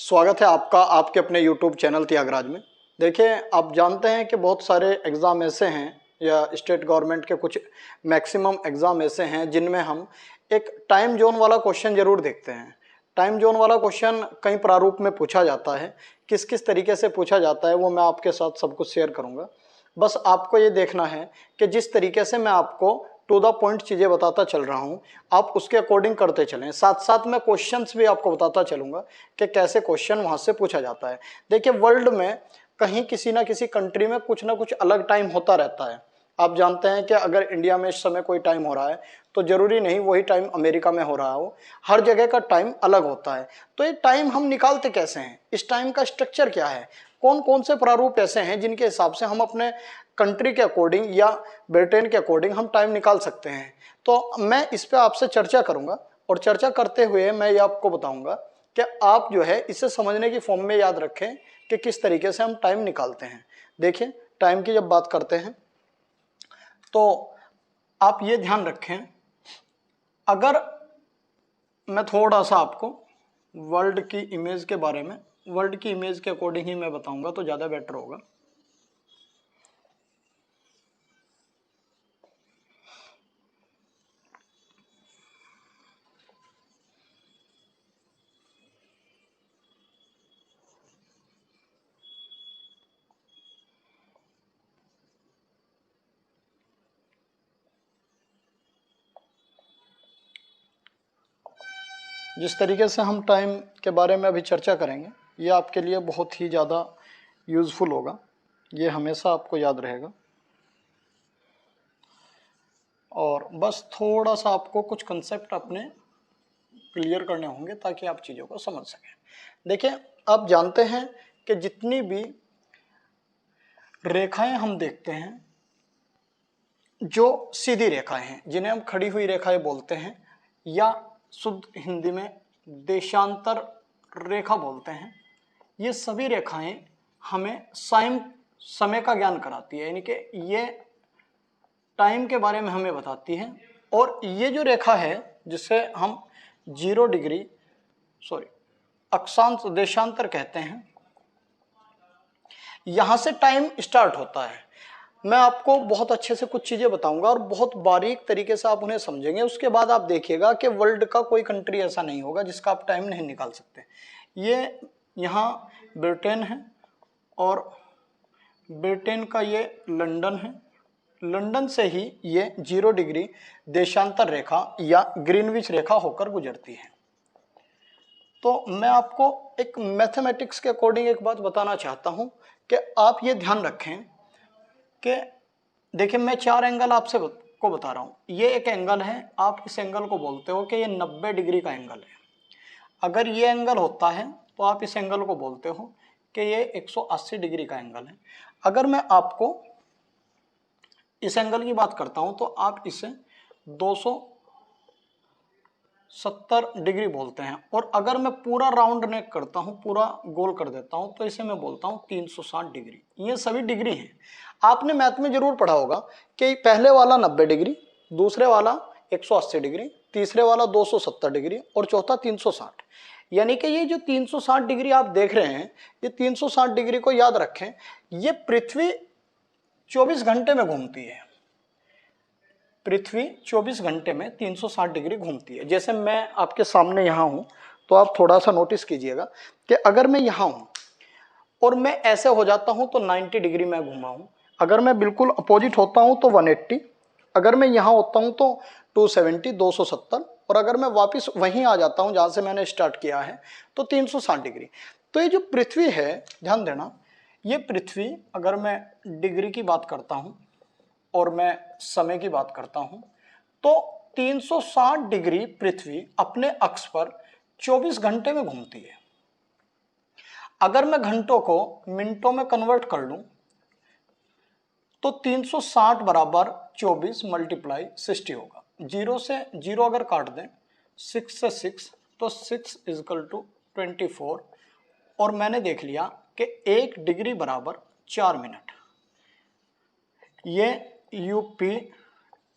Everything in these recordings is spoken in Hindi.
स्वागत है आपका आपके अपने YouTube चैनल त्यागराज में। देखिए, आप जानते हैं कि बहुत सारे एग्ज़ाम ऐसे हैं या स्टेट गवर्नमेंट के कुछ मैक्सिमम एग्ज़ाम ऐसे हैं जिनमें हम एक टाइम जोन वाला क्वेश्चन ज़रूर देखते हैं। टाइम जोन वाला क्वेश्चन कई प्रारूप में पूछा जाता है। किस किस तरीके से पूछा जाता है वो मैं आपके साथ सब कुछ शेयर करूँगा। बस आपको ये देखना है कि जिस तरीके से मैं आपको टू द पॉइंट चीज़ें बताता चल रहा हूँ, आप उसके अकॉर्डिंग करते चलें। साथ साथ मैं क्वेश्चंस भी आपको बताता चलूँगा कि कैसे क्वेश्चन वहाँ से पूछा जाता है। देखिए, वर्ल्ड में कहीं किसी ना किसी कंट्री में कुछ ना कुछ अलग टाइम होता रहता है। आप जानते हैं कि अगर इंडिया में इस समय कोई टाइम हो रहा है तो ज़रूरी नहीं वही टाइम अमेरिका में हो रहा हो। हर जगह का टाइम अलग होता है। तो ये टाइम हम निकालते कैसे हैं, इस टाइम का स्ट्रक्चर क्या है, कौन कौन से प्रारूप ऐसे हैं जिनके हिसाब से हम अपने कंट्री के अकॉर्डिंग या ब्रिटेन के अकॉर्डिंग हम टाइम निकाल सकते हैं। तो मैं इस पे आपसे चर्चा करूंगा और चर्चा करते हुए मैं ये आपको बताऊंगा कि आप जो है इसे समझने की फॉर्म में याद रखें कि किस तरीके से हम टाइम निकालते हैं। देखिए, टाइम की जब बात करते हैं तो आप ये ध्यान रखें, अगर मैं थोड़ा सा आपको वर्ल्ड की इमेज के बारे में, वर्ल्ड की इमेज के अकॉर्डिंग ही मैं बताऊंगा तो ज़्यादा बेटर होगा। जिस तरीके से हम टाइम के बारे में अभी चर्चा करेंगे ये आपके लिए बहुत ही ज़्यादा यूज़फुल होगा, ये हमेशा आपको याद रहेगा। और बस थोड़ा सा आपको कुछ कंसेप्ट अपने क्लियर करने होंगे ताकि आप चीज़ों को समझ सकें। देखिए, आप जानते हैं कि जितनी भी रेखाएं हम देखते हैं, जो सीधी रेखाएं हैं जिन्हें हम खड़ी हुई रेखाएं बोलते हैं या शुद्ध हिंदी में देशांतर रेखा बोलते हैं, ये सभी रेखाएं हमें समय का ज्ञान कराती है, यानी कि ये टाइम के बारे में हमें बताती है। और ये जो रेखा है जिसे हम 0 डिग्री अक्षांश देशांतर कहते हैं, यहां से टाइम स्टार्ट होता है। मैं आपको बहुत अच्छे से कुछ चीजें बताऊंगा और बहुत बारीक तरीके से आप उन्हें समझेंगे। उसके बाद आप देखिएगा कि वर्ल्ड का कोई कंट्री ऐसा नहीं होगा जिसका आप टाइम नहीं निकाल सकते। ये यहाँ ब्रिटेन है और ब्रिटेन का ये लंदन है। लंदन से ही ये 0 डिग्री देशांतर रेखा या ग्रीनविच रेखा होकर गुजरती है। तो मैं आपको एक मैथमेटिक्स के अकॉर्डिंग एक बात बताना चाहता हूं कि आप ये ध्यान रखें कि देखिए, मैं 4 एंगल आपसे को बता रहा हूं। ये एक एंगल है, आप इस एंगल को बोलते हो कि ये 90 डिग्री का एंगल है। अगर ये एंगल होता है तो आप इस एंगल को बोलते हो कि ये 180 डिग्री का एंगल है। अगर मैं आपको इस एंगल की बात करता हूं तो आप इसे 270 डिग्री बोलते हैं। और अगर मैं पूरा राउंड नेक करता हूं, पूरा गोल कर देता हूं, तो इसे मैं बोलता हूं 360 डिग्री। ये सभी डिग्री हैं। आपने मैथ में जरूर पढ़ा होगा कि पहले वाला 90 डिग्री, दूसरे वाला 180 डिग्री, तीसरे वाला 270 डिग्री और चौथा 360। यानी कि ये जो 360 डिग्री आप देख रहे हैं, ये 360 डिग्री को याद रखें, ये पृथ्वी 24 घंटे में घूमती है। पृथ्वी 24 घंटे में 360 डिग्री घूमती है। जैसे मैं आपके सामने यहाँ हूँ तो आप थोड़ा सा नोटिस कीजिएगा कि अगर मैं यहाँ हूँ और मैं ऐसे हो जाता हूँ तो 90 डिग्री मैं घूमा हूँ। अगर मैं बिल्कुल अपोजिट होता हूँ तो 180, अगर मैं यहाँ होता हूँ तो 270 270, और अगर मैं वापस वहीं आ जाता हूँ जहाँ से मैंने स्टार्ट किया है तो 360 डिग्री। तो ये जो पृथ्वी है, ध्यान देना, ये पृथ्वी अगर मैं डिग्री की बात करता हूँ और मैं समय की बात करता हूं तो 360 डिग्री पृथ्वी अपने अक्ष पर 24 घंटे में घूमती है। अगर मैं घंटों को मिनटों में कन्वर्ट कर लूं तो 360 बराबर 24 मल्टीप्लाई 60 होगा। 0 से 0 अगर काट दें, 6 से 6 तो 6 इजकल टू 24। और मैंने देख लिया कि 1 डिग्री बराबर 4 मिनट। ये यूपी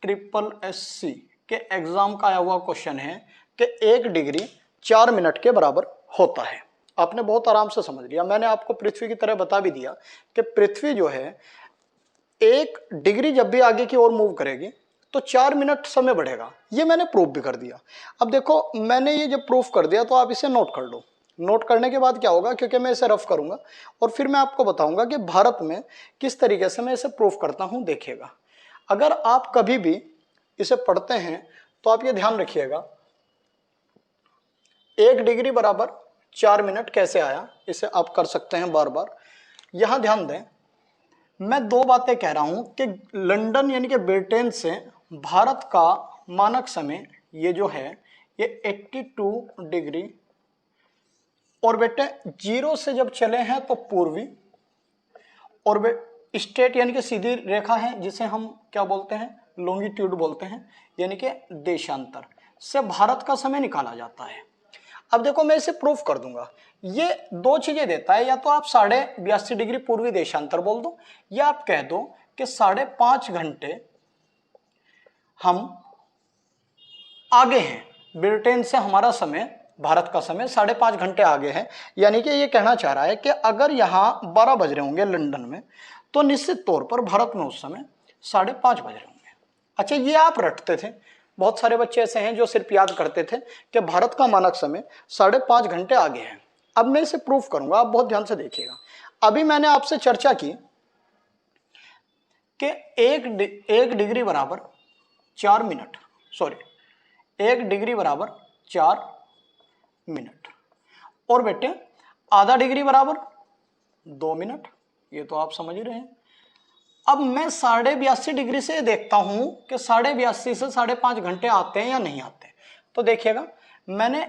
SSSC के एग्जाम का आया हुआ क्वेश्चन है कि 1 डिग्री 4 मिनट के बराबर होता है। आपने बहुत आराम से समझ लिया। मैंने आपको पृथ्वी की तरह बता भी दिया कि पृथ्वी जो है 1 डिग्री जब भी आगे की ओर मूव करेगी तो 4 मिनट समय बढ़ेगा। ये मैंने प्रूफ भी कर दिया। अब देखो मैंने ये जब प्रूफ कर दिया तो आप इसे नोट कर लो। नोट करने के बाद क्या होगा, क्योंकि मैं इसे रफ करूंगा और फिर मैं आपको बताऊंगा कि भारत में किस तरीके से मैं इसे प्रूफ करता हूं। देखिएगा, अगर आप कभी भी इसे पढ़ते हैं तो आप ये ध्यान रखिएगा 1 डिग्री बराबर 4 मिनट कैसे आया, इसे आप कर सकते हैं बार बार। यहां ध्यान दें, मैं 2 बातें कह रहा हूं कि लंदन यानी कि ब्रिटेन से भारत का मानक समय ये जो है ये 82 डिग्री, और बेटे 0 से जब चले हैं तो पूर्वी, और स्टेट यानी कि सीधी रेखा है जिसे हम क्या बोलते हैं, लॉन्गिट्यूड बोलते हैं, यानी कि देशांतर से भारत का समय निकाला जाता है। अब देखो मैं इसे प्रूफ कर दूंगा। ये 2 चीजें देता है, या तो आप 82.5 डिग्री पूर्वी देशांतर बोल दो, या आप कह दो कि 5.5 घंटे हम आगे हैं ब्रिटेन से। हमारा समय, भारत का समय 5.5 घंटे आगे है। यानी कि ये कहना चाह रहा है कि अगर यहाँ 12 बज रहे होंगे लंदन में, तो निश्चित तौर पर भारत में उस समय 5.5 बज रहे होंगे। अच्छा, ये आप रटते थे, बहुत सारे बच्चे ऐसे हैं जो सिर्फ याद करते थे कि भारत का मानक समय 5.5 घंटे आगे है। अब मैं इसे प्रूफ करूंगा, आप बहुत ध्यान से देखिएगा। अभी मैंने आपसे चर्चा की कि 1 डिग्री बराबर 4 मिनट, सॉरी 1 डिग्री बराबर 4 मिनट, और बेटे आधा डिग्री बराबर 2 मिनट। ये तो आप समझ ही रहे हैं। अब मैं 82.5 डिग्री से देखता हूं कि 82.5 से 5.5 घंटे आते हैं या नहीं आते। तो देखिएगा, मैंने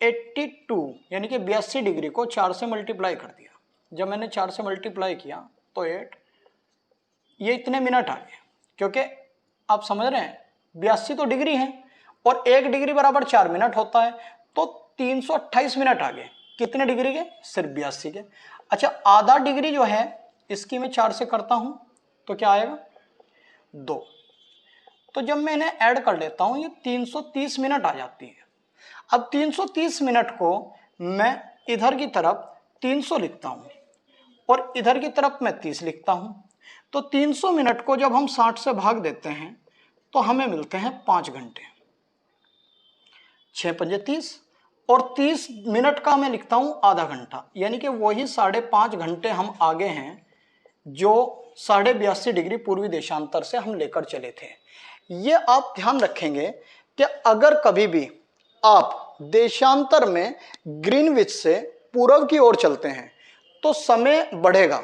82 यानी कि 82 डिग्री को 4 से मल्टीप्लाई कर दिया। जब मैंने 4 से मल्टीप्लाई किया तो 8, ये इतने मिनट आ गए, क्योंकि आप समझ रहे हैं 82 तो डिग्री है और 1 डिग्री बराबर 4 मिनट होता है, तो 328 मिनट आ गए। कितने डिग्री के? सिर्फ 82 के। अच्छा, आधा डिग्री जो है इसकी मैं 4 से करता हूं तो क्या आएगा? 2। तो जब मैं इन्हें ऐड कर लेता हूं ये 330 मिनट आ जाती है। अब 330 मिनट को मैं इधर की तरफ 300 लिखता हूं और इधर की तरफ मैं 30 लिखता हूं। तो 300 मिनट को जब हम 60 से भाग देते हैं तो हमें मिलते हैं 5 घंटे। 6 पंजे 30, और 30 मिनट का मैं लिखता हूं आधा घंटा, यानी कि वही 5.5 घंटे हम आगे हैं जो 82.5 डिग्री पूर्वी देशांतर से हम लेकर चले थे। ये आप ध्यान रखेंगे कि अगर कभी भी आप देशांतर में ग्रीनविच से पूर्व की ओर चलते हैं तो समय बढ़ेगा।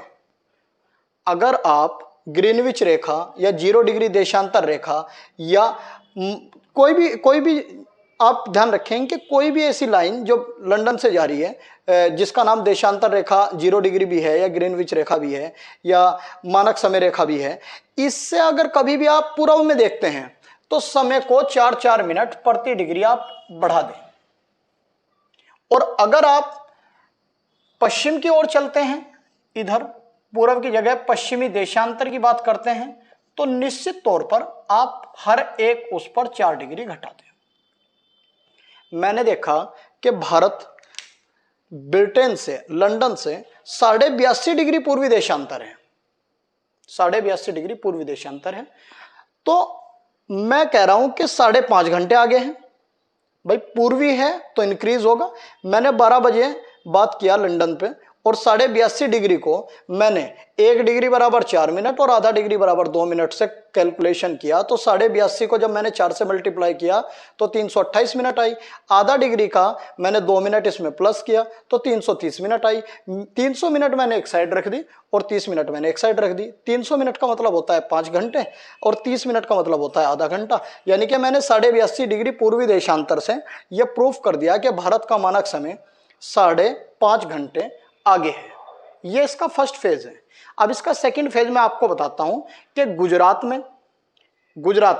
अगर आप ग्रीनविच रेखा या 0 डिग्री देशांतर रेखा या कोई भी आप ध्यान रखें कि कोई भी ऐसी लाइन जो लंदन से जा रही है जिसका नाम देशांतर रेखा 0 डिग्री भी है या ग्रीनविच रेखा भी है या मानक समय रेखा भी है, इससे अगर कभी भी आप पूर्व में देखते हैं तो समय को 4-4 मिनट प्रति डिग्री आप बढ़ा दें। और अगर आप पश्चिम की ओर चलते हैं, इधर पूर्व की जगह पश्चिमी देशांतर की बात करते हैं, तो निश्चित तौर पर आप हर एक उस पर 4 डिग्री घटा दें। मैंने देखा कि भारत ब्रिटेन से, लंदन से 82.5 डिग्री पूर्वी देशांतर है, 82.5 डिग्री पूर्वी देशांतर है। तो मैं कह रहा हूं कि 5.5 घंटे आगे हैं। भाई पूर्वी है तो इंक्रीज होगा। मैंने 12 बजे बात किया लंदन पे, और 82.5 डिग्री को मैंने 1 डिग्री बराबर 4 मिनट और आधा डिग्री बराबर 2 मिनट से कैलकुलेशन किया। तो 82.5 को जब मैंने 4 से मल्टीप्लाई किया तो 328 मिनट आई। आधा डिग्री का मैंने 2 मिनट इसमें प्लस किया तो 330 मिनट आई। 300 मिनट मैंने एक साइड रख दी और 30 मिनट मैंने एक साइड रख दी। 300 मिनट का मतलब होता है 5 घंटे और 30 मिनट का मतलब होता है आधा घंटा। यानी कि मैंने 82.5 डिग्री पूर्वी देशांतर से यह प्रूफ कर दिया कि भारत का मानक समय 5.5 घंटे आगे है। ये इसका फर्स्ट फेज है। अब इसका सेकंड फेज मैं आपको बताता हूं कि गुजरात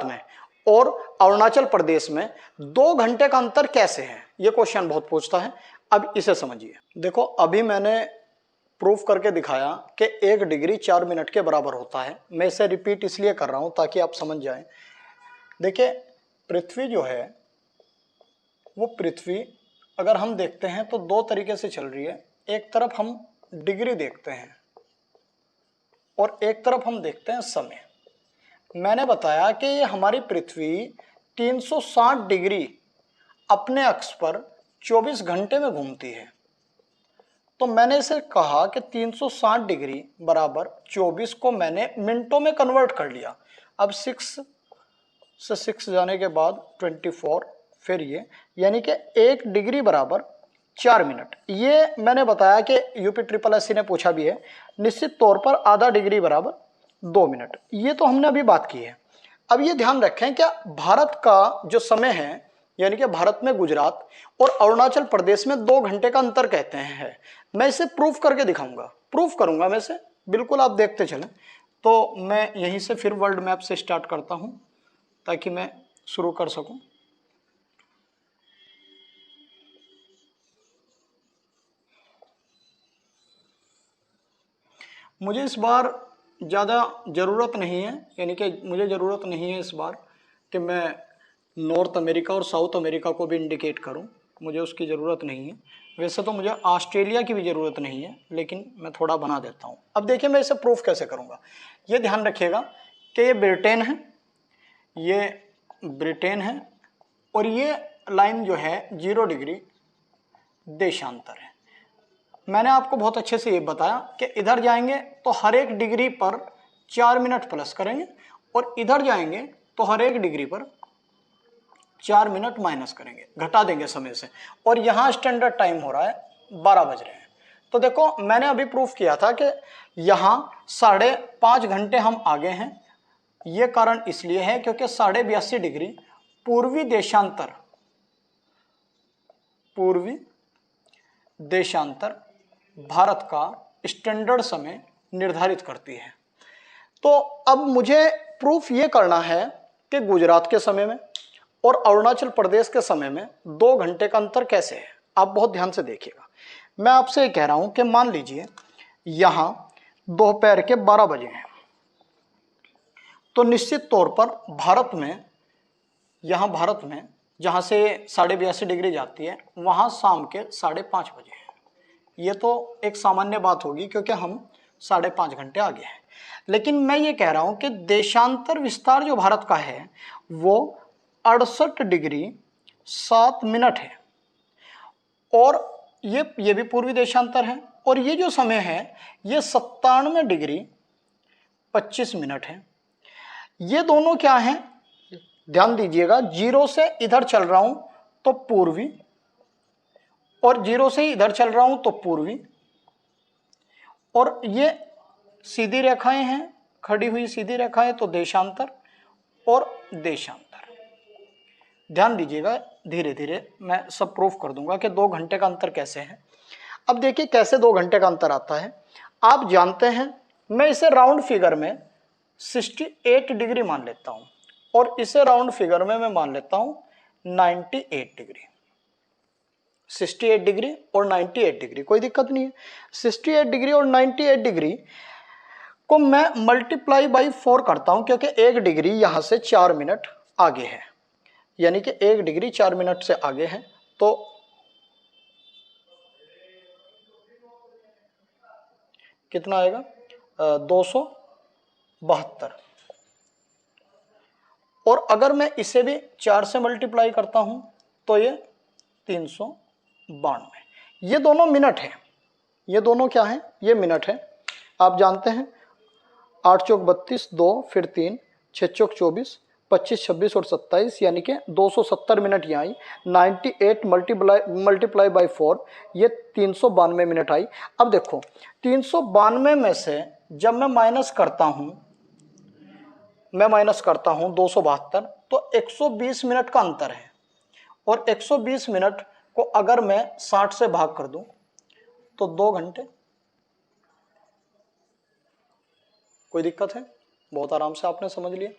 में और अरुणाचल प्रदेश में 2 घंटे का अंतर कैसे है। ये क्वेश्चन बहुत पूछता है। अब इसे समझिए। देखो अभी मैंने प्रूफ करके दिखाया कि 1 डिग्री 4 मिनट के बराबर होता है। मैं इसे रिपीट इसलिए कर रहा हूं ताकि आप समझ जाएं। देखिए पृथ्वी जो है वो पृथ्वी अगर हम देखते हैं तो दो तरीके से चल रही है। एक तरफ हम डिग्री देखते हैं और एक तरफ हम देखते हैं समय। मैंने बताया कि ये हमारी पृथ्वी 360 डिग्री अपने अक्ष पर 24 घंटे में घूमती है। तो मैंने इसे कहा कि 360 डिग्री बराबर 24 को मैंने मिनटों में कन्वर्ट कर लिया। अब 6 से 6 जाने के बाद 24, फिर ये, यानी कि 1 डिग्री बराबर 4 मिनट। ये मैंने बताया कि UPSSC ने पूछा भी है। निश्चित तौर पर आधा डिग्री बराबर 2 मिनट, ये तो हमने अभी बात की है। अब ये ध्यान रखें क्या भारत का जो समय है, यानी कि भारत में गुजरात और अरुणाचल प्रदेश में 2 घंटे का अंतर कहते हैं। मैं इसे प्रूफ करके दिखाऊंगा, प्रूफ करूंगा मैं इसे, बिल्कुल आप देखते चलें। तो मैं यहीं से फिर वर्ल्ड मैप से स्टार्ट करता हूं ताकि मैं शुरू कर सकूं। मुझे इस बार ज़्यादा ज़रूरत नहीं है, यानी कि मुझे ज़रूरत नहीं है इस बार कि मैं नॉर्थ अमेरिका और साउथ अमेरिका को भी इंडिकेट करूं, मुझे उसकी ज़रूरत नहीं है। वैसे तो मुझे ऑस्ट्रेलिया की भी ज़रूरत नहीं है, लेकिन मैं थोड़ा बना देता हूं। अब देखिए मैं इसे प्रूफ कैसे करूंगा। ये ध्यान रखिएगा कि ये ब्रिटेन है, ये ब्रिटेन है, और ये लाइन जो है 0 डिग्री देशांतर है। मैंने आपको बहुत अच्छे से ये बताया कि इधर जाएंगे तो हर एक डिग्री पर 4 मिनट प्लस करेंगे और इधर जाएंगे तो हर एक डिग्री पर 4 मिनट माइनस करेंगे, घटा देंगे समय से। और यहाँ स्टैंडर्ड टाइम हो रहा है 12 बज रहे हैं। तो देखो मैंने अभी प्रूफ किया था कि यहाँ 5.5 घंटे हम आगे हैं। ये कारण इसलिए है क्योंकि 82.5 डिग्री पूर्वी देशांतर भारत का स्टैंडर्ड समय निर्धारित करती है। तो अब मुझे प्रूफ ये करना है कि गुजरात के समय में और अरुणाचल प्रदेश के समय में 2 घंटे का अंतर कैसे है। आप बहुत ध्यान से देखिएगा। मैं आपसे ये कह रहा हूं कि मान लीजिए यहां दोपहर के 12 बजे हैं, तो निश्चित तौर पर भारत में जहां से 82.5 डिग्री जाती है वहां शाम के 5:30 बजे है। ये तो एक सामान्य बात होगी क्योंकि हम 5.5 घंटे आगे हैं। लेकिन मैं ये कह रहा हूं कि देशांतर विस्तार जो भारत का है वो 68 डिग्री 7 मिनट है, और ये भी पूर्वी देशांतर है। और ये जो समय है ये 97 डिग्री 25 मिनट है। ये दोनों क्या हैं, ध्यान दीजिएगा, 0 से इधर चल रहा हूं तो पूर्वी, और 0 से इधर चल रहा हूं तो पूर्वी, और ये सीधी रेखाएं हैं, खड़ी हुई सीधी रेखाएं, तो देशांतर और देशांतर। ध्यान दीजिएगा, धीरे धीरे मैं सब प्रूफ कर दूंगा कि 2 घंटे का अंतर कैसे है। अब देखिए कैसे 2 घंटे का अंतर आता है। आप जानते हैं मैं इसे राउंड फिगर में 68 डिग्री मान लेता हूं, और इसे राउंड फिगर में मैं मान लेता हूं 98 डिग्री। 68 डिग्री और 98 डिग्री कोई दिक्कत नहीं है। 68 डिग्री और 98 डिग्री को मैं मल्टीप्लाई बाई 4 करता हूं, क्योंकि 1 डिग्री यहां से 4 मिनट आगे है, यानी कि 1 डिग्री 4 मिनट से आगे है। तो कितना आएगा, 272। और अगर मैं इसे भी 4 से मल्टीप्लाई करता हूं तो ये 392। ये दोनों मिनट है, ये दोनों क्या है, ये मिनट है। आप जानते हैं 8 चौक 32, 2 फिर 3, 6 चौक 24, 25, 26 और 27, यानी कि 270 मिनट यहाँ आई। 98 मल्टीप्लाई बाई 4, ये 392 मिनट आई। अब देखो 392 में से जब मैं माइनस करता हूँ 272, तो 120 मिनट का अंतर है। और 120 मिनट को अगर मैं 60 से भाग कर दूं तो 2 घंटे। कोई दिक्कत है, बहुत आराम से आपने समझ लिया।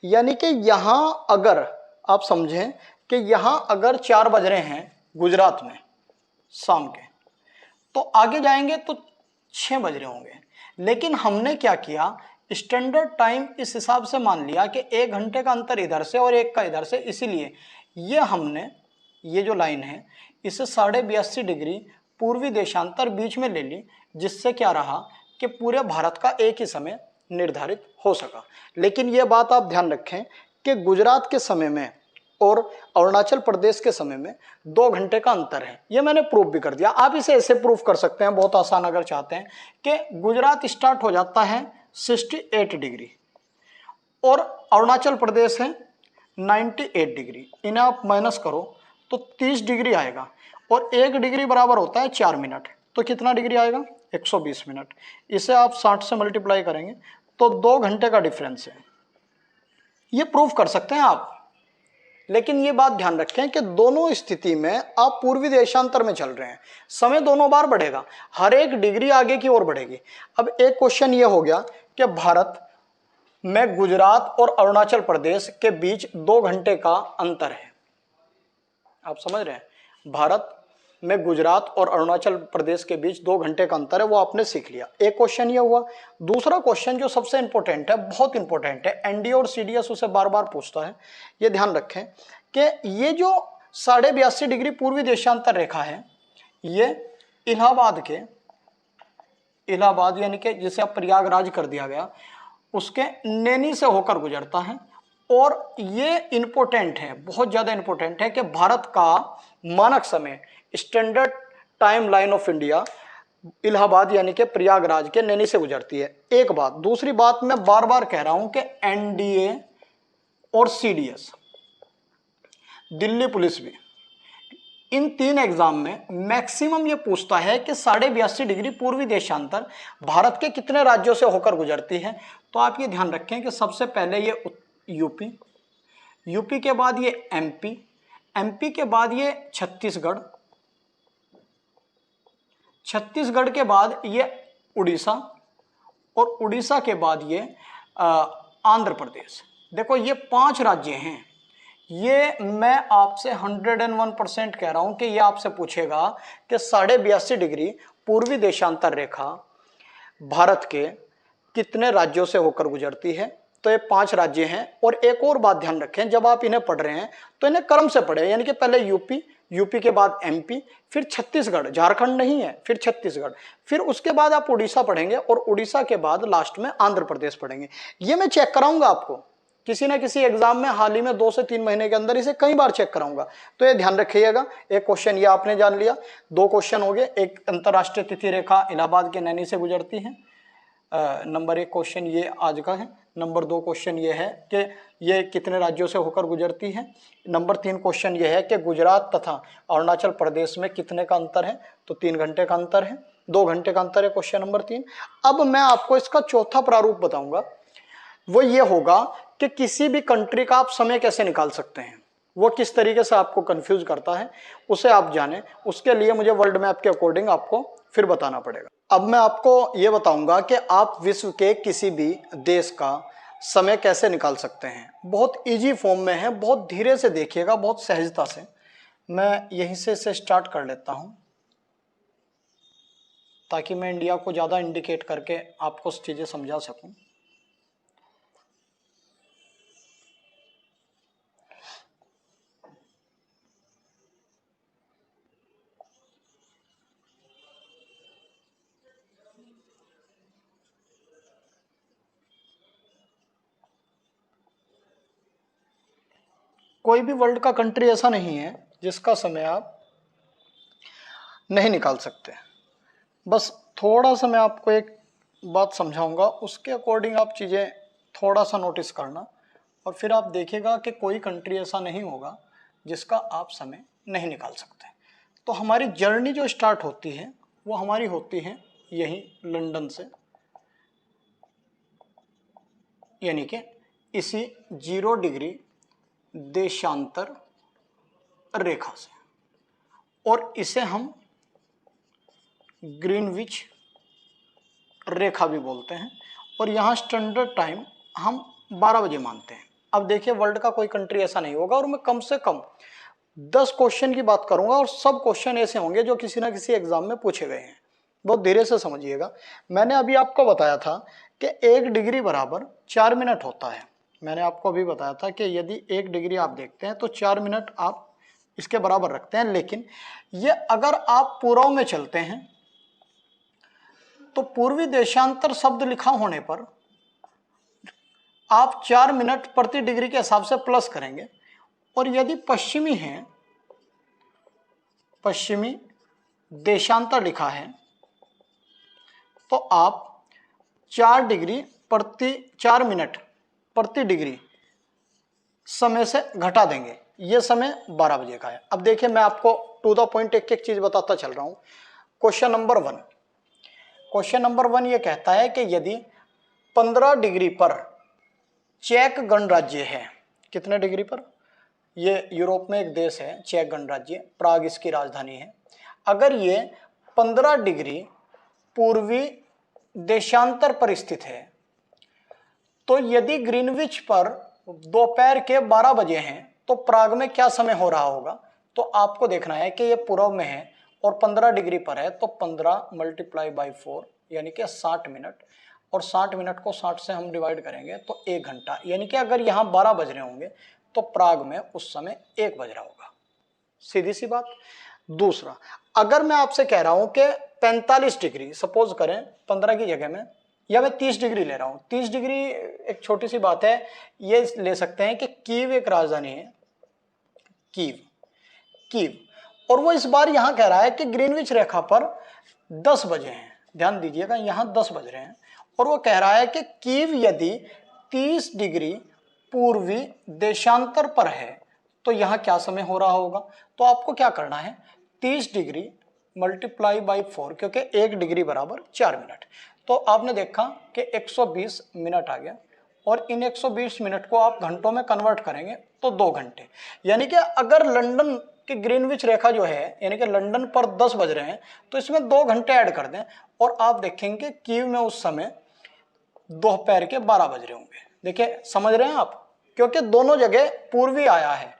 यानी कि यहां अगर आप समझें कि यहां अगर 4 बज रहे हैं गुजरात में शाम के, तो आगे जाएंगे तो 6 बज रहे होंगे। लेकिन हमने क्या किया, स्टैंडर्ड टाइम इस हिसाब से मान लिया कि 1 घंटे का अंतर इधर से और 1 का इधर से, इसीलिए ये हमने, ये जो लाइन है इसे 82.5 डिग्री पूर्वी देशांतर बीच में ले ली, जिससे क्या रहा कि पूरे भारत का एक ही समय निर्धारित हो सका। लेकिन यह बात आप ध्यान रखें कि गुजरात के समय में और अरुणाचल प्रदेश के समय में 2 घंटे का अंतर है। यह मैंने प्रूफ भी कर दिया। आप इसे ऐसे प्रूफ कर सकते हैं, बहुत आसान अगर चाहते हैं, कि गुजरात स्टार्ट हो जाता है 68 डिग्री और अरुणाचल प्रदेश है 98 डिग्री। इन्हें आप माइनस करो तो 30 डिग्री आएगा और 1 डिग्री बराबर होता है 4 मिनट। तो कितना डिग्री आएगा? 120 मिनट। इसे आप 60 से मल्टीप्लाई करेंगे तो 2 घंटे का डिफरेंस है। ये प्रूफ कर सकते हैं आप। लेकिन ये बात ध्यान रखें कि दोनों स्थिति में आप पूर्वी देशांतर में चल रहे हैं, समय दोनों बार बढ़ेगा, हर एक डिग्री आगे की ओर बढ़ेगी। अब एक क्वेश्चन ये हो गया कि भारत में गुजरात और अरुणाचल प्रदेश के बीच 2 घंटे का अंतर है। आप समझ रहे हैं? भारत में गुजरात और अरुणाचल प्रदेश के बीच 2 घंटे का अंतर है, वो आपने सीख लिया। एक क्वेश्चन ये हुआ। दूसरा क्वेश्चन जो सबसे इंपॉर्टेंट है, बहुत इंपॉर्टेंट है, एनडीए और सीडीएस उसे बार बार पूछता है। ये ध्यान रखें कि ये जो 82.5 डिग्री पूर्वी देशांतर रेखा है, ये इलाहाबाद यानी कि जिसे अब प्रयागराज कर दिया गया, उसके नैनी से होकर गुजरता है। और ये इंपॉर्टेंट है, बहुत ज्यादा इंपॉर्टेंट है कि भारत का मानक समय, standard time line of India, Allahabad यानी कि प्रयागराज के नैनी से गुजरती है। एक बात। दूसरी बात मैं बार बार कह रहा हूं कि एनडीए और सीडीएस, दिल्ली पुलिस भी, इन 3 एग्जाम में मैक्सिमम ये पूछता है कि 82.5 डिग्री पूर्वी देशांतर भारत के कितने राज्यों से होकर गुजरती है। तो आप ये ध्यान रखें कि सबसे पहले ये यूपी, यूपी के बाद ये एमपी, एमपी के बाद ये छत्तीसगढ़, छत्तीसगढ़ के बाद ये उड़ीसा और उड़ीसा के बाद ये आंध्र प्रदेश। देखो ये 5 राज्य हैं। ये मैं आपसे 101% कह रहा हूं कि ये आपसे पूछेगा कि 82.5 डिग्री पूर्वी देशांतर रेखा भारत के कितने राज्यों से होकर गुजरती है। तो ये 5 राज्य हैं। और एक और बात ध्यान रखें, जब आप इन्हें पढ़ रहे हैं तो इन्हें क्रम से पढ़ें, यानी कि पहले यूपी, यूपी के बाद एमपी, फिर छत्तीसगढ़, झारखंड नहीं है, फिर छत्तीसगढ़, फिर उसके बाद आप उड़ीसा पढ़ेंगे और उड़ीसा के बाद लास्ट में आंध्र प्रदेश पढ़ेंगे। ये मैं चेक कराऊंगा आपको किसी ना किसी एग्जाम में, हाल ही में 2 से 3 महीने के अंदर इसे कई बार चेक कराऊंगा। तो ये ध्यान रखिएगा। एक क्वेश्चन ये आपने जान लिया, 2 क्वेश्चन हो गए। एक अंतरराष्ट्रीय तिथि रेखा इलाहाबाद के नैनी से गुजरती है। नंबर 1 क्वेश्चन ये आज का है। नंबर 2 क्वेश्चन ये है कि ये कितने राज्यों से होकर गुजरती है। नंबर 3 क्वेश्चन ये है कि गुजरात तथा अरुणाचल प्रदेश में कितने का अंतर है। तो 3 घंटे का अंतर है, 2 घंटे का अंतर है क्वेश्चन नंबर 3। अब मैं आपको इसका चौथा प्रारूप बताऊंगा। वो ये होगा कि किसी भी कंट्री का आप समय कैसे निकाल सकते हैं, वो किस तरीके से आपको कंफ्यूज करता है, उसे आप जाने। उसके लिए मुझे वर्ल्ड मैप के अकॉर्डिंग आपको फिर बताना पड़ेगा। अब मैं आपको ये बताऊंगा कि आप विश्व के किसी भी देश का समय कैसे निकाल सकते हैं। बहुत इजी फॉर्म में है, बहुत धीरे से देखिएगा, बहुत सहजता से। मैं यहीं से इसे स्टार्ट कर लेता हूं ताकि मैं इंडिया को ज़्यादा इंडिकेट करके आपको चीज़ें समझा सकूं। कोई भी वर्ल्ड का कंट्री ऐसा नहीं है जिसका समय आप नहीं निकाल सकते। बस थोड़ा सा मैं आपको एक बात समझाऊंगा, उसके अकॉर्डिंग आप चीज़ें थोड़ा सा नोटिस करना और फिर आप देखिएगा कि कोई कंट्री ऐसा नहीं होगा जिसका आप समय नहीं निकाल सकते। तो हमारी जर्नी जो स्टार्ट होती है वो हमारी होती है यहीं लंदन से, यानी कि इसी 0 डिग्री देशांतर रेखा से, और इसे हम ग्रीनविच रेखा भी बोलते हैं। और यहाँ स्टैंडर्ड टाइम हम 12 बजे मानते हैं। अब देखिए वर्ल्ड का कोई कंट्री ऐसा नहीं होगा, और मैं कम से कम 10 क्वेश्चन की बात करूंगा और सब क्वेश्चन ऐसे होंगे जो किसी ना किसी एग्जाम में पूछे गए हैं। बहुत धीरे से समझिएगा। मैंने अभी आपको बताया था कि 1 डिग्री बराबर 4 मिनट होता है। मैंने आपको अभी बताया था कि यदि 1 डिग्री आप देखते हैं तो 4 मिनट आप इसके बराबर रखते हैं। लेकिन ये अगर आप पूर्व में चलते हैं तो पूर्वी देशांतर शब्द लिखा होने पर आप 4 मिनट प्रति डिग्री के हिसाब से प्लस करेंगे, और यदि पश्चिमी है, पश्चिमी देशांतर लिखा है, तो आप 4 मिनट प्रति डिग्री समय से घटा देंगे। यह समय 12 बजे का है। अब देखिए, मैं आपको टू द पॉइंट एक एक चीज बताता चल रहा हूं। क्वेश्चन नंबर 1 ये कहता है कि यदि 15 डिग्री पर चेक गणराज्य है, कितने डिग्री पर? ये यूरोप में एक देश है चेक गणराज्य, प्राग इसकी राजधानी है। अगर ये 15 डिग्री पूर्वी देशांतर पर स्थित है, तो यदि ग्रीनविच पर दोपहर के 12 बजे हैं, तो प्राग में क्या समय हो रहा होगा? तो आपको देखना है कि ये पूर्व में है और 15 डिग्री पर है, तो 15 × 4 यानी कि 60 मिनट, और 60 मिनट को 60 से हम डिवाइड करेंगे तो 1 घंटा, यानी कि अगर यहाँ 12 बज रहे होंगे तो प्राग में उस समय 1 बज रहा होगा। सीधी सी बात। दूसरा, अगर मैं आपसे कह रहा हूं कि 45 डिग्री, सपोज करें 15 की जगह में, या मैं 30 डिग्री ले रहा हूं। 30 डिग्री एक छोटी सी बात है, ये ले सकते हैं कि कीव एक राजधानी है, कीव, और वो इस बार यहां कह रहा है कि ग्रीनविच रेखा पर 10 बजे हैं। ध्यान दीजिएगा, यहां 10 बज रहे हैं, और वो कह रहा है कि कीव यदि 30 डिग्री पूर्वी देशांतर पर है, तो यहां क्या समय हो रहा होगा? तो आपको क्या करना है, 30 डिग्री × 4, क्योंकि 1 डिग्री बराबर 4 मिनट। तो आपने देखा कि 120 मिनट आ गया, और इन 120 मिनट को आप घंटों में कन्वर्ट करेंगे तो 2 घंटे। यानी कि अगर लंदन की ग्रीनविच रेखा जो है, यानी कि लंदन पर 10 बज रहे हैं, तो इसमें 2 घंटे ऐड कर दें, और आप देखेंगे कीव में उस समय दोपहर के 12 बज रहे होंगे। देखिए, समझ रहे हैं आप? क्योंकि दोनों जगह पूर्वी आया है,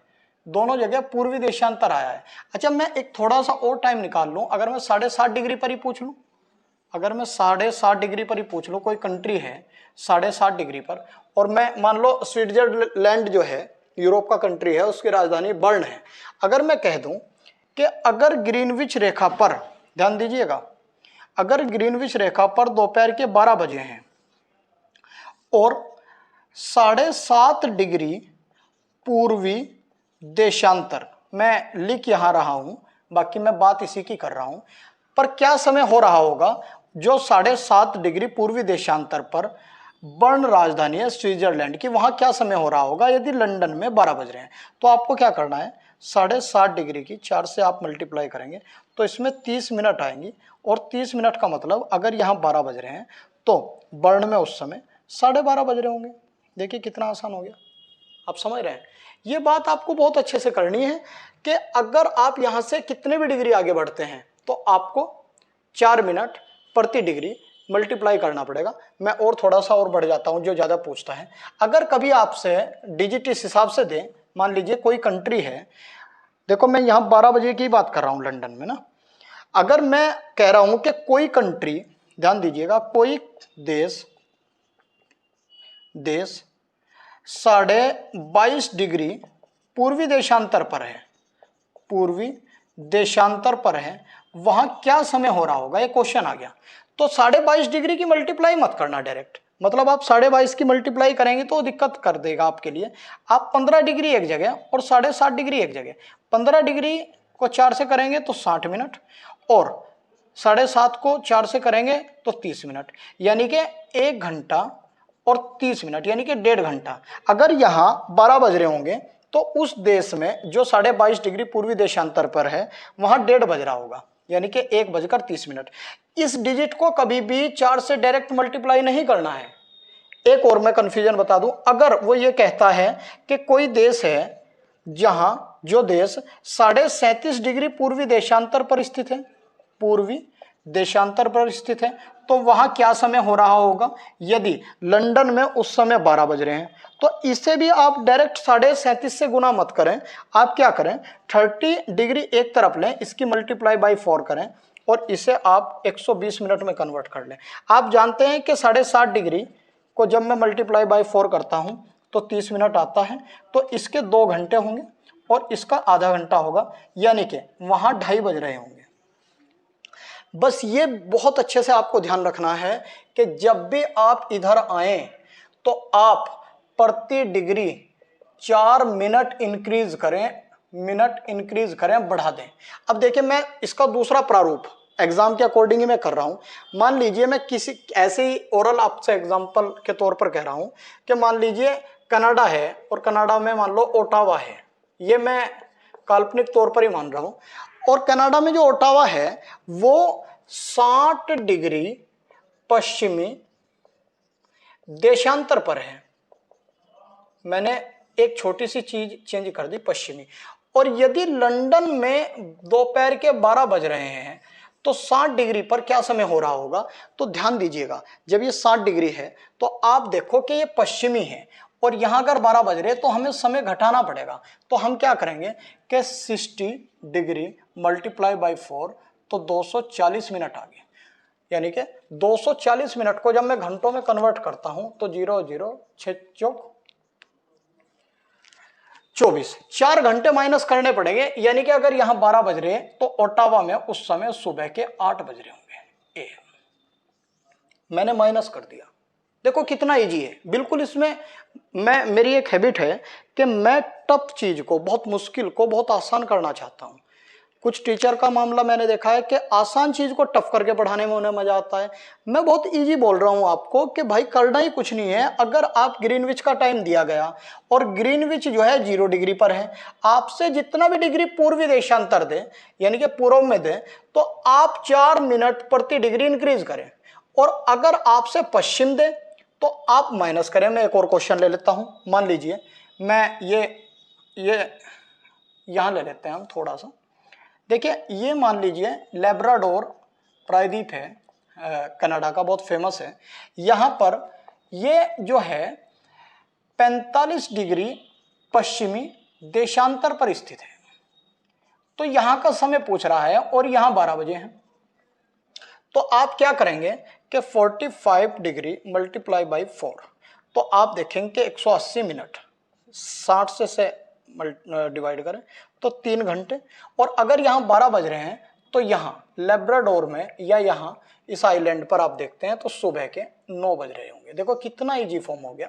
दोनों जगह पूर्वी देशांतर आया है। अच्छा, मैं एक थोड़ा सा और टाइम निकाल लूं। अगर मैं 7.5 डिग्री पर ही पूछ लूं, अगर मैं 7.5 डिग्री पर ही पूछ लूं, कोई कंट्री है 7.5 डिग्री पर, और मैं मान लो स्विट्जरलैंड जो है यूरोप का कंट्री है, उसकी राजधानी बर्न है। अगर मैं कह दूं कि अगर ग्रीनविच रेखा पर, ध्यान दीजिएगा, अगर ग्रीनविच रेखा पर दोपहर के 12 बजे हैं और 7.5 डिग्री पूर्वी देशांतर, मैं लिख यहां रहा हूं, बाकी मैं बात इसी की कर रहा हूं, पर क्या समय हो रहा होगा जो 7.5 डिग्री पूर्वी देशांतर पर बर्न राजधानी है स्विट्जरलैंड की, वहां क्या समय हो रहा होगा यदि लंदन में 12 बज रहे हैं? तो आपको क्या करना है, 7.5 डिग्री की 4 से आप मल्टीप्लाई करेंगे तो इसमें 30 मिनट आएंगी, और 30 मिनट का मतलब अगर यहाँ 12 बज रहे हैं तो बर्न में उस समय 12:30 बज रहे होंगे। देखिए कितना आसान हो गया, आप समझ रहे हैं? ये बात आपको बहुत अच्छे से करनी है कि अगर आप यहां से कितने भी डिग्री आगे बढ़ते हैं तो आपको 4 मिनट प्रति डिग्री मल्टीप्लाई करना पड़ेगा। मैं और थोड़ा सा और बढ़ जाता हूं जो ज्यादा पूछता है। अगर कभी आपसे डिजिट इस हिसाब से दें, मान लीजिए कोई कंट्री है, देखो मैं यहां 12 बजे की बात कर रहा हूं लंदन में ना, अगर मैं कह रहा हूं कि कोई कंट्री, ध्यान दीजिएगा, कोई देश 22.5 डिग्री पूर्वी देशांतर पर है, पूर्वी देशांतर पर है, वहां क्या समय हो रहा होगा, ये क्वेश्चन आ गया। तो 22.5 डिग्री की मल्टीप्लाई मत करना डायरेक्ट, मतलब आप 22.5 की मल्टीप्लाई करेंगे तो दिक्कत कर देगा आपके लिए। आप 15 डिग्री एक जगह और 7.5 डिग्री एक जगह, 15 डिग्री को 4 से करेंगे तो 60 मिनट, और 7.5 को 4 से करेंगे तो 30 मिनट, यानी कि 1 घंटा और 30 मिनट, यानी कि 1.5 घंटा। अगर यहाँ 12 बज रहे होंगे तो उस देश में जो 22.5 डिग्री पूर्वी देशांतर पर है वहां 1.5 बज रहा होगा, यानी कि 1:30 इस डिजिट को कभी भी 4 से डायरेक्ट मल्टीप्लाई नहीं करना है। एक और मैं कंफ्यूजन बता दूं, अगर वो ये कहता है कि कोई देश है जहां, जो देश 37.5 डिग्री पूर्वी देशांतर पर स्थित है, पूर्वी देशांतर पर स्थित है, तो वहां क्या समय हो रहा होगा यदि लंदन में उस समय 12 बज रहे हैं? तो इसे भी आप डायरेक्ट 37.5 से गुना मत करें, आप क्या करें, 30 डिग्री एक तरफ लें, इसकी मल्टीप्लाई बाई 4 करें, और इसे आप 120 मिनट में कन्वर्ट कर लें। आप जानते हैं कि 7.5 डिग्री को जब मैं मल्टीप्लाई बाई 4 करता हूं तो 30 मिनट आता है, तो इसके 2 घंटे होंगे, और इसका आधा घंटा होगा, यानी कि वहां 2:30 बज रहे होंगे। बस ये बहुत अच्छे से आपको ध्यान रखना है कि जब भी आप इधर आए तो आप प्रति डिग्री 4 मिनट इंक्रीज करें, बढ़ा दें। अब देखिए, मैं इसका दूसरा प्रारूप एग्जाम के अकॉर्डिंग ही मैं कर रहा हूं। मान लीजिए मैं किसी ऐसे ही ओरल आपसे एग्जांपल के तौर पर कह रहा हूं कि मान लीजिए कनाडा है और कनाडा में मान लो ओटावा है, ये मैं काल्पनिक तौर पर ही मान रहा हूं, और कनाडा में जो ओटावा है वो 60 डिग्री पश्चिमी देशांतर पर है। मैंने एक छोटी सी चीज चेंज कर दी, पश्चिमी। और यदि लंदन में दोपहर के 12 बज रहे हैं तो 60 डिग्री पर क्या समय हो रहा होगा? तो ध्यान दीजिएगा, जब ये 60 डिग्री है तो आप देखो कि ये पश्चिमी है, और यहां अगर 12 बज रहे तो हमें समय घटाना पड़ेगा। तो हम क्या करेंगे कि 60 डिग्री मल्टीप्लाई बाई 4, तो 240 मिनट आ गए। यानी कि 240 मिनट को जब मैं घंटों में कन्वर्ट करता हूं तो 0 0 6 चौक 24, 4 घंटे माइनस करने पड़ेंगे। यानी कि अगर यहां 12 बज रहे हैं तो ओटावा में उस समय सुबह के 8 बज रहे होंगे। मैंने माइनस कर दिया। देखो कितना इजी है बिल्कुल। इसमें मेरी एक हैबिट है कि मैं टफ चीज को, बहुत मुश्किल को बहुत आसान करना चाहता हूं। कुछ टीचर का मामला मैंने देखा है कि आसान चीज को टफ करके पढ़ाने में उन्हें मजा आता है। मैं बहुत इजी बोल रहा हूं आपको कि भाई करना ही कुछ नहीं है। अगर आप ग्रीनविच का टाइम दिया गया और ग्रीनविच जो है 0 डिग्री पर है, आपसे जितना भी डिग्री पूर्वी देशांतर दे यानी कि पूर्व में दे, तो आप 4 मिनट प्रति डिग्री इंक्रीज करें। और अगर आपसे पश्चिम दे तो आप माइनस करें। मैं एक और क्वेश्चन ले लेता हूं। मान लीजिए मैं ये यहां ले लेते हैं हम थोड़ा सा। देखिए, ये मान लीजिए लेब्राडोर प्रायद्वीप है, कनाडा का, बहुत फेमस है। यहां पर ये जो है 45 डिग्री पश्चिमी देशांतर पर स्थित है। तो यहां का समय पूछ रहा है और यहां 12 बजे है। तो आप क्या करेंगे कि 45 डिग्री मल्टीप्लाई बाई 4, तो आप देखेंगे 180 मिनट 60 से डिवाइड करें तो 3 घंटे। और अगर यहाँ 12 बज रहे हैं तो यहाँ लेब्राडोर में या यहाँ इस आइलैंड पर आप देखते हैं तो सुबह के 9 बज रहे होंगे। देखो कितना इजी फॉर्म हो गया।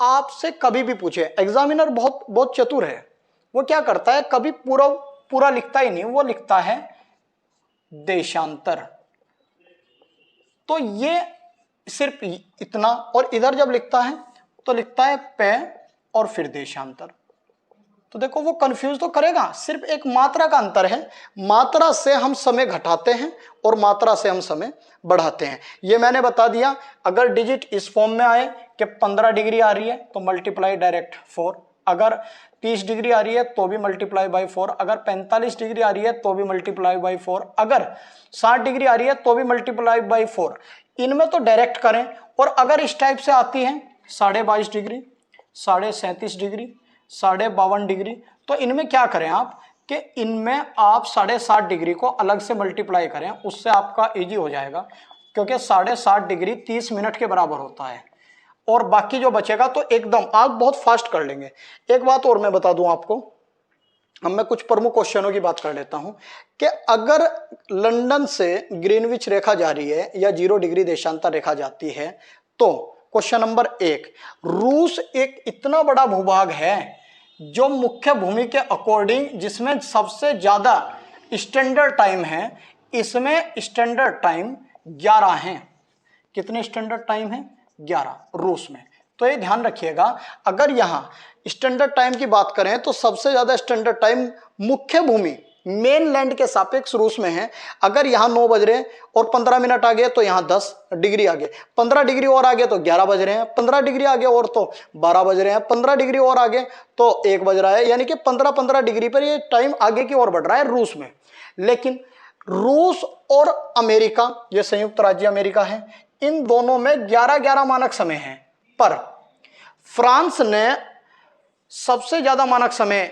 आपसे कभी भी पूछे, एग्जामिनर बहुत चतुर है। वो क्या करता है, कभी पूरा लिखता ही नहीं, वो लिखता है देशांतर। तो ये सिर्फ इतना, और इधर जब लिखता है तो लिखता है पे और फिर देशांतर। तो देखो वो कंफ्यूज तो करेगा, सिर्फ एक मात्रा का अंतर है। मात्रा से हम समय घटाते हैं और मात्रा से हम समय बढ़ाते हैं। ये मैंने बता दिया। अगर डिजिट इस फॉर्म में आए कि 15 डिग्री आ रही है तो मल्टीप्लाई डायरेक्ट 4, अगर 30 डिग्री आ रही है तो भी मल्टीप्लाई बाई 4, अगर 45 डिग्री आ रही है तो भी मल्टीप्लाई बाई 4, अगर 60 डिग्री आ रही है तो भी मल्टीप्लाई बाई 4। इनमें तो डायरेक्ट करें। और अगर इस टाइप से आती है 22.5 डिग्री, 37.5 डिग्री, 52 डिग्री, तो इनमें क्या करें आप कि इनमें आप 7.5 डिग्री को अलग से मल्टीप्लाई करें, उससे आपका इजी हो जाएगा। क्योंकि 7.5 डिग्री 30 मिनट के बराबर होता है। और बाकी जो बचेगा तो एकदम आप बहुत फास्ट कर लेंगे। एक बात और मैं बता दूं आपको, अब मैं कुछ प्रमुख क्वेश्चनों की बात कर लेता हूं कि अगर लंदन से ग्रीनविच रेखा जा रही है या 0 डिग्री देशांतर रेखा जाती है, तो क्वेश्चन नंबर 1, रूस एक इतना बड़ा भूभाग है जो मुख्य भूमि के अकॉर्डिंग जिसमें सबसे ज्यादा स्टैंडर्ड टाइम है, इसमें स्टैंडर्ड टाइम 11 है। कितने स्टैंडर्ड टाइम है? 11 रूस में। तो ये ध्यान रखिएगा, अगर यहां स्टैंडर्ड टाइम की बात करें तो सबसे ज्यादा स्टैंडर्ड टाइम मुख्य भूमि मेन लैंड के सापेक्ष रूस में है। अगर यहां 9 बज रहे हैं और 15 मिनट आ गए तो यहां 10 डिग्री आ गए, 15 डिग्री और आगे तो 11 बज रहे हैं, 15 डिग्री आगे और तो 12 बज रहे हैं, 15 डिग्री और आगे तो 1 बज रहा है। यानी कि 15-15 डिग्री पर ये टाइम आगे की ओर बढ़ रहा है रूस में। लेकिन रूस और अमेरिका, ये संयुक्त राज्य अमेरिका है, इन दोनों में 11-11 मानक समय है। पर फ्रांस ने सबसे ज्यादा मानक समय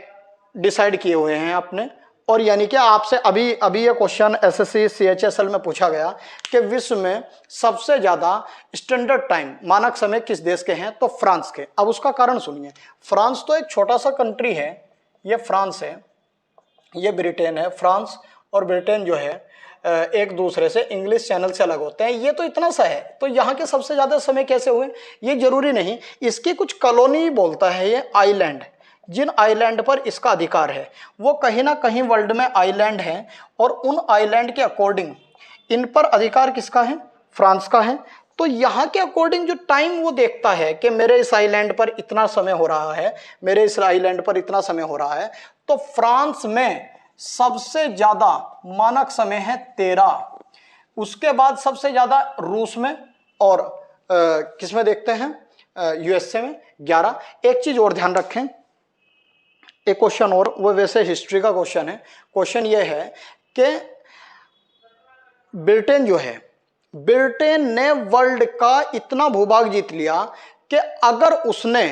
डिसाइड किए हुए हैं अपने। और यानी कि आपसे अभी ये क्वेश्चन एसएससी सीएचएसएल में पूछा गया कि विश्व में सबसे ज्यादा स्टैंडर्ड टाइम मानक समय किस देश के हैं, तो फ्रांस के। अब उसका कारण सुनिए। फ्रांस तो एक छोटा सा कंट्री है, ये फ्रांस है, ये ब्रिटेन है। फ्रांस और ब्रिटेन जो है एक दूसरे से इंग्लिश चैनल से अलग होते हैं। ये तो इतना सा है, तो यहाँ के सबसे ज़्यादा समय कैसे हुए ये जरूरी नहीं, इसकी कुछ कॉलोनी बोलता है ये आइलैंड, जिन आइलैंड पर इसका अधिकार है वो कहीं ना कहीं वर्ल्ड में आइलैंड हैं, और उन आइलैंड के अकॉर्डिंग इन पर अधिकार किसका है, फ्रांस का है। तो यहाँ के अकॉर्डिंग जो टाइम वो देखता है कि मेरे इस आइलैंड पर इतना समय हो रहा है, मेरे इस आइलैंड पर इतना समय हो रहा है, तो फ्रांस में सबसे ज्यादा मानक समय है 13, उसके बाद सबसे ज्यादा रूस में, और किसमें देखते हैं यूएसए में 11। एक चीज और ध्यान रखें, एक क्वेश्चन और, वो वैसे हिस्ट्री का क्वेश्चन है। क्वेश्चन ये है कि ब्रिटेन जो है, ब्रिटेन ने वर्ल्ड का इतना भूभाग जीत लिया कि अगर उसने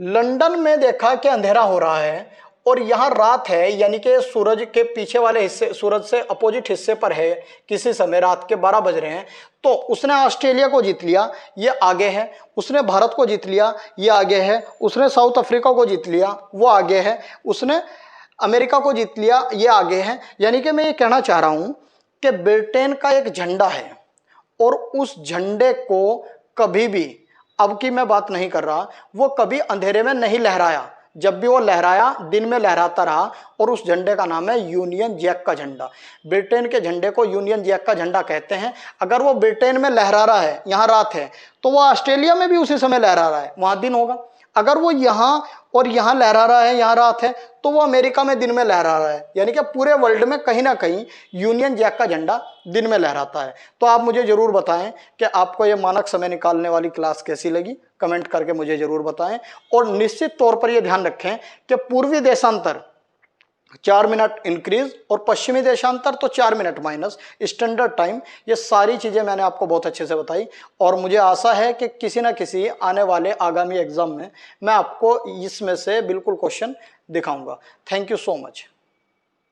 लंदन में देखा कि अंधेरा हो रहा है और यहाँ रात है, यानी कि सूरज के पीछे वाले हिस्से, सूरज से अपोजिट हिस्से पर है, किसी समय रात के 12 बज रहे हैं, तो उसने ऑस्ट्रेलिया को जीत लिया, ये आगे है। उसने भारत को जीत लिया, ये आगे है। उसने साउथ अफ्रीका को जीत लिया, वो आगे है। उसने अमेरिका को जीत लिया, ये आगे है। यानी कि मैं ये कहना चाह रहा हूँ कि ब्रिटेन का एक झंडा है, और उस झंडे को कभी भी, अब की मैं बात नहीं कर रहा, वो कभी अंधेरे में नहीं लहराया। जब भी वो लहराया दिन में लहराता रहा, और उस झंडे का नाम है यूनियन जैक का झंडा। ब्रिटेन के झंडे को यूनियन जैक का झंडा कहते हैं। अगर वो ब्रिटेन में लहरा रहा है, यहाँ रात है, तो वो ऑस्ट्रेलिया में भी उसी समय लहरा रहा है, वहां दिन होगा। अगर वो यहाँ और यहाँ लहरा रहा है, यहाँ रात है, तो वो अमेरिका में दिन में लहरा रहा है। यानी कि पूरे वर्ल्ड में कहीं ना कहीं यूनियन जैक का झंडा दिन में लहराता है। तो आप मुझे जरूर बताएं कि आपको ये मानक समय निकालने वाली क्लास कैसी लगी, कमेंट करके मुझे जरूर बताएं। और निश्चित तौर पर यह ध्यान रखें कि पूर्वी देशांतर 4 मिनट इंक्रीज और पश्चिमी देशांतर तो 4 मिनट माइनस स्टैंडर्ड टाइम, ये सारी चीजें मैंने आपको बहुत अच्छे से बताई। और मुझे आशा है कि किसी ना किसी आने वाले आगामी एग्जाम में मैं आपको इसमें से बिल्कुल क्वेश्चन दिखाऊंगा। Thank you so much.